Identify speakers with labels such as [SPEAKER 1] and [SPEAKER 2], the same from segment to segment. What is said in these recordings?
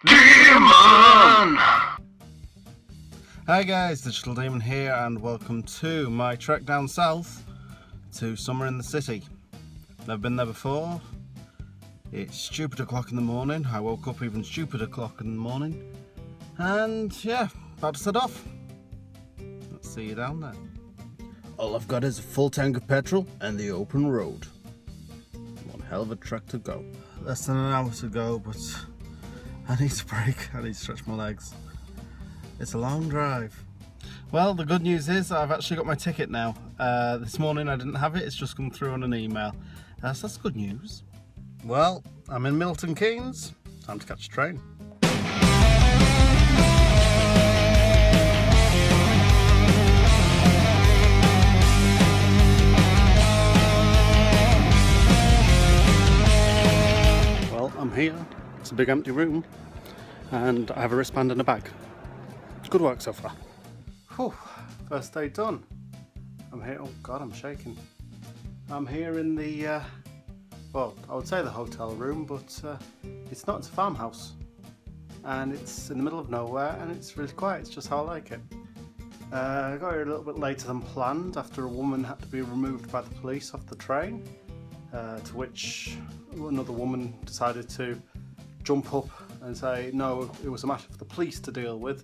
[SPEAKER 1] Demon!
[SPEAKER 2] Hi guys, Digital Demon here and welcome to my trek down south to Summer in the City. Never been there before. It's stupid o'clock in the morning. I woke up even stupider o'clock in the morning. And yeah, about to set off. Let's see you down there. All I've got is a full tank of petrol and the open road. One hell of a trek to go. Less than an hour to go, but I need to break. I need to stretch my legs. It's a long drive. Well, the good news is I've actually got my ticket now. This morning I didn't have it, it's just come through on an email. So that's good news. Well, I'm in Milton Keynes. Time to catch a train. Well, I'm here. It's a big empty room and I have a wristband and a bag. Good work so far. Whew, first day done. I'm here, oh god, I'm shaking. I'm here in the, well, I would say the hotel room, but it's not, it's a farmhouse. And it's in the middle of nowhere and it's really quiet, it's just how I like it. I got here a little bit later than planned after a woman had to be removed by the police off the train. To which another woman decided to jump up and say no, it was a matter for the police to deal with,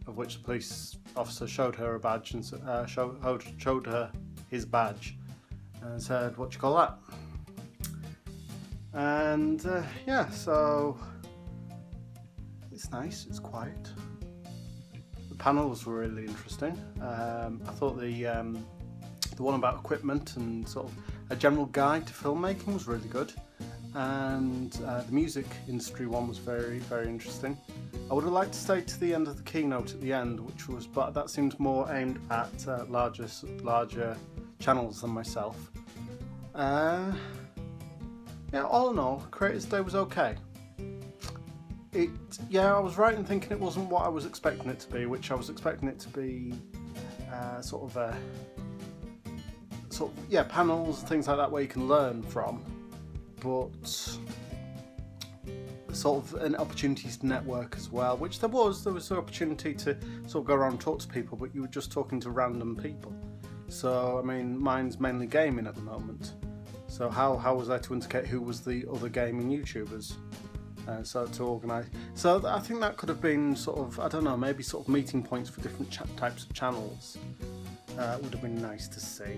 [SPEAKER 2] of which the police officer showed her a badge and showed her his badge and said, what do you call that? And yeah, so it's nice, it's quiet. The panels were really interesting. I thought the one about equipment and sort of a general guide to filmmaking was really good, and the music industry one was very, very interesting. I would have liked to stay to the end of the keynote at the end, which was, but that seems more aimed at larger channels than myself. Yeah, all in all, Creators Day was okay. Yeah, I was right in thinking it wasn't what I was expecting it to be, which I was expecting it to be yeah, panels, things like that where you can learn from, but sort of an opportunity to network as well, which there was an opportunity to sort of go around and talk to people, but you were just talking to random people. So I mean, mine's mainly gaming at the moment, so how was I to indicate who was the other gaming YouTubers? So to organise, so I think that could have been sort of, I don't know, maybe sort of meeting points for different types of channels. Would have been nice to see.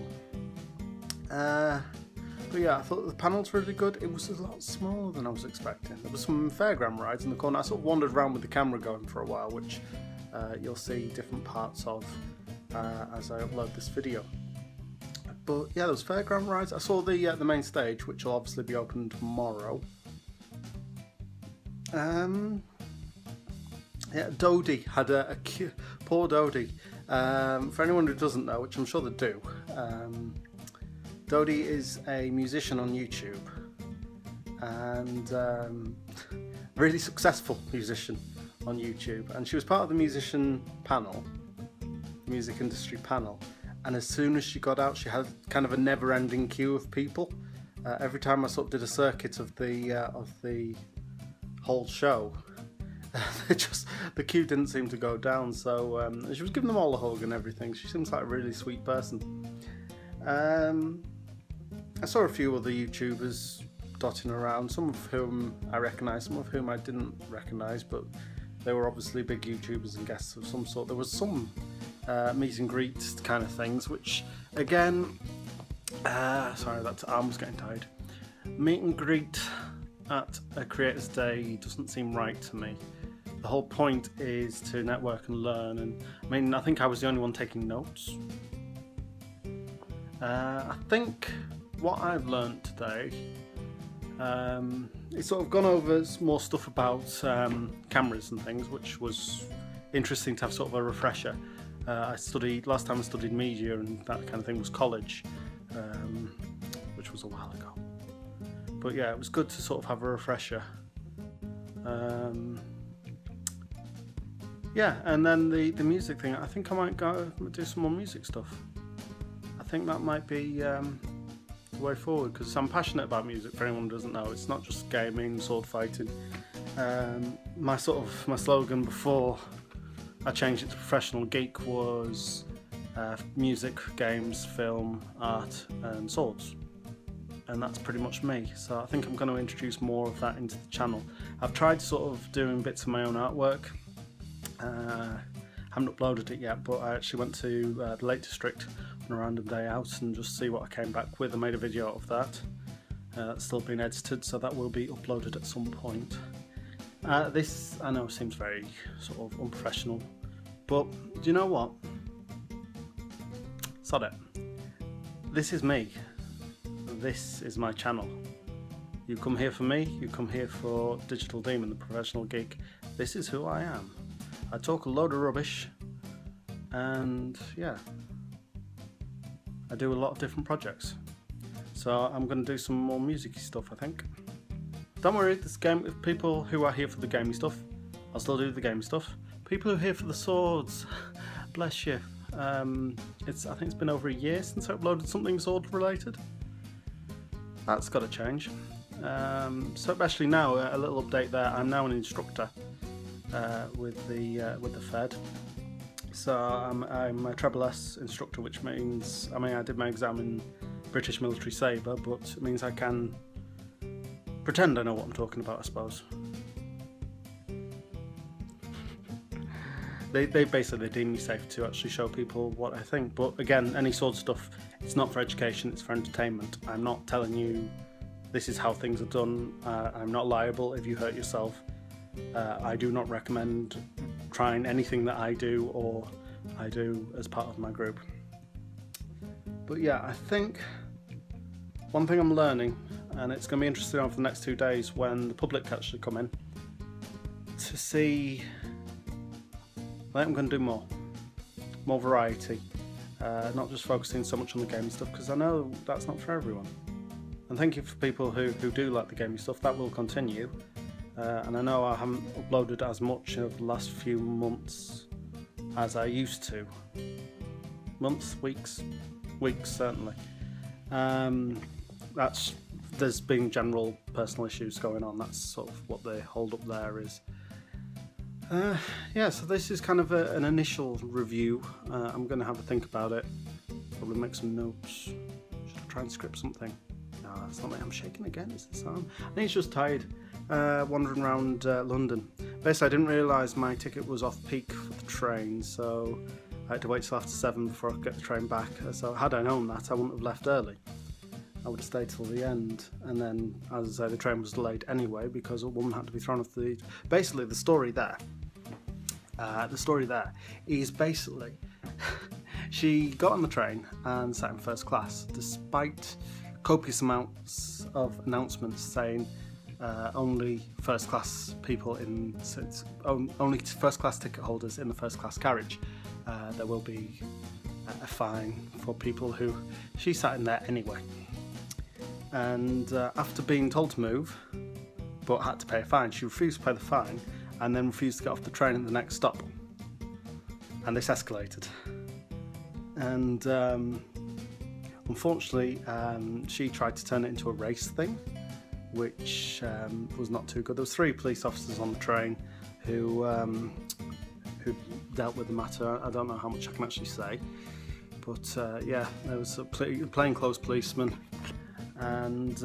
[SPEAKER 2] But yeah, I thought the panels were really good. It was a lot smaller than I was expecting. There was some fairground rides in the corner. I sort of wandered around with the camera going for a while, which you'll see different parts of as I upload this video. But yeah, there was fairground rides. I saw the main stage, which will obviously be open tomorrow. Yeah, Dougherty had a poor Dougherty. For anyone who doesn't know, which I'm sure they do, Dougherty is a musician on YouTube and really successful musician on YouTube, and she was part of the musician panel, music industry panel, and as soon as she got out she had kind of a never-ending queue of people. Every time I sort of did a circuit of the whole show, the queue didn't seem to go down, so she was giving them all a hug and everything. She seems like a really sweet person. I saw a few other YouTubers dotting around, some of whom I recognised, some of whom I didn't recognise, but they were obviously big YouTubers and guests of some sort. There was some meet and greet kind of things, which again, sorry, that arm was getting tired. Meet and greet at a Creators Day doesn't seem right to me. The whole point is to network and learn, and I mean, I think I was the only one taking notes. I think what I've learned today, it's sort of gone over more stuff about cameras and things, which was interesting to have sort of a refresher. Last time I studied media and that kind of thing was college, which was a while ago. But yeah, it was good to sort of have a refresher. Yeah, and then the music thing, I think I might go do some more music stuff. I think that might be the way forward, because I'm passionate about music. For anyone who doesn't know, it's not just gaming, sword fighting. My slogan before I changed it to professional geek was music, games, film, art and swords, and that's pretty much me. So I think I'm going to introduce more of that into the channel. I've tried sort of doing bits of my own artwork. Haven't uploaded it yet, but I actually went to the Lake District on a random day out and just see what I came back with. I made a video out of that. It's still being edited, so that will be uploaded at some point. This, I know, seems very sort of unprofessional, but do you know what? Sod it. This is me. This is my channel. You come here for me, you come here for Digital Demon, the professional geek. This is who I am. I talk a load of rubbish, and yeah, I do a lot of different projects. So I'm going to do some more music-y stuff, I think. Don't worry, this game, if people who are here for the gamey stuff, I'll still do the gamey stuff. People who are here for the swords, bless you. I think it's been over a year since I uploaded something sword related. That's got to change. So actually now, a little update there. I'm now an instructor with the Fed. So I'm a treble S instructor, which means, I did my exam in British Military Sabre, but it means I can pretend I know what I'm talking about, I suppose. They basically deem me safe to actually show people what I think, but again, any sword stuff, it's not for education, it's for entertainment. I'm not telling you this is how things are done. I'm not liable if you hurt yourself. I do not recommend trying anything that I do or I do as part of my group. But yeah, I think one thing I'm learning, and it's going to be interesting over the next 2 days when the public actually come in, to see, I think I'm going to do more variety, not just focusing so much on the gaming stuff, because I know that's not for everyone. And thank you for people who do like the gaming stuff. That will continue. And I know I haven't uploaded as much over the last few months as I used to. Months, weeks certainly. There's been general personal issues going on. That's sort of what the hold up there is. Yeah, so this is kind of an initial review. I'm going to have a think about it. Probably make some notes. Should I try and script something? No, that's not me. I'm shaking again. Is this arm? I think it's just tired. Wandering around London. Basically, I didn't realise my ticket was off peak for the train, so I had to wait till after 7 before I could get the train back. So had I known that, I wouldn't have left early. I would have stayed till the end, and then, as I say, the train was delayed anyway because a woman had to be thrown off the... Basically, the story there is basically she got on the train and sat in first class, despite copious amounts of announcements saying only first class people only first class ticket holders in the first class carriage. There will be a fine for people who... She sat in there anyway. And after being told to move, but had to pay a fine, she refused to pay the fine and then refused to get off the train at the next stop. And this escalated. And unfortunately, she tried to turn it into a race thing, which was not too good. There was 3 police officers on the train who dealt with the matter. I don't know how much I can actually say, but yeah, there was a plainclothes policeman. And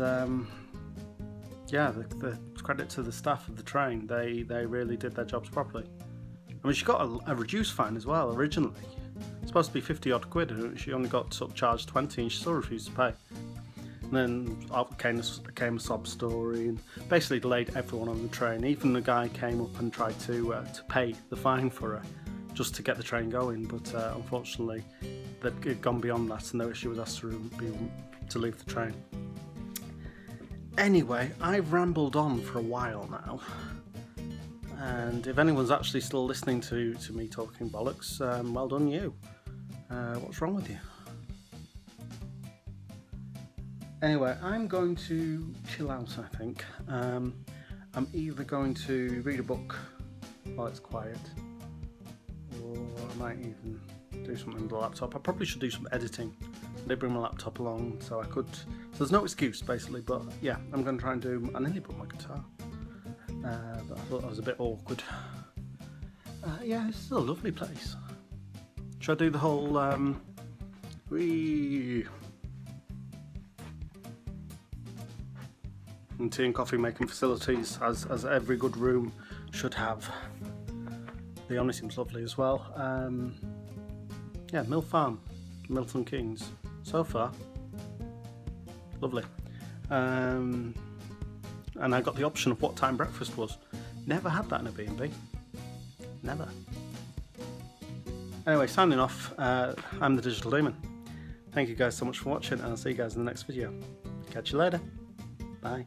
[SPEAKER 2] yeah, the credit to the staff of the train, they really did their jobs properly. I mean, she got a reduced fine as well originally. It's supposed to be 50 odd quid, and she only got sort of charged 20, and she still refused to pay. And then up came a sob story, and basically delayed everyone on the train. Even the guy came up and tried to pay the fine for her, just to get the train going. But unfortunately, they'd gone beyond that, and she was asked to leave the train. Anyway, I've rambled on for a while now, and if anyone's actually still listening to me talking bollocks, well done you. What's wrong with you? Anyway, I'm going to chill out, I think. I'm either going to read a book while it's quiet, or I might even do something with the laptop. I probably should do some editing. I did bring my laptop along, so I could... So there's no excuse, basically, but yeah, I'm going to try and do... I nearly brought my guitar. but I thought that was a bit awkward. Yeah, this is a lovely place. Should I do the whole and tea and coffee making facilities as every good room should have. The owner seems lovely as well. Yeah, Mill Farm, Milton Keynes. So far, lovely. And I got the option of what time breakfast was. Never had that in a B&B. Never. Anyway, signing off. I'm the Digital Demon. Thank you guys so much for watching, and I'll see you guys in the next video. Catch you later. Bye.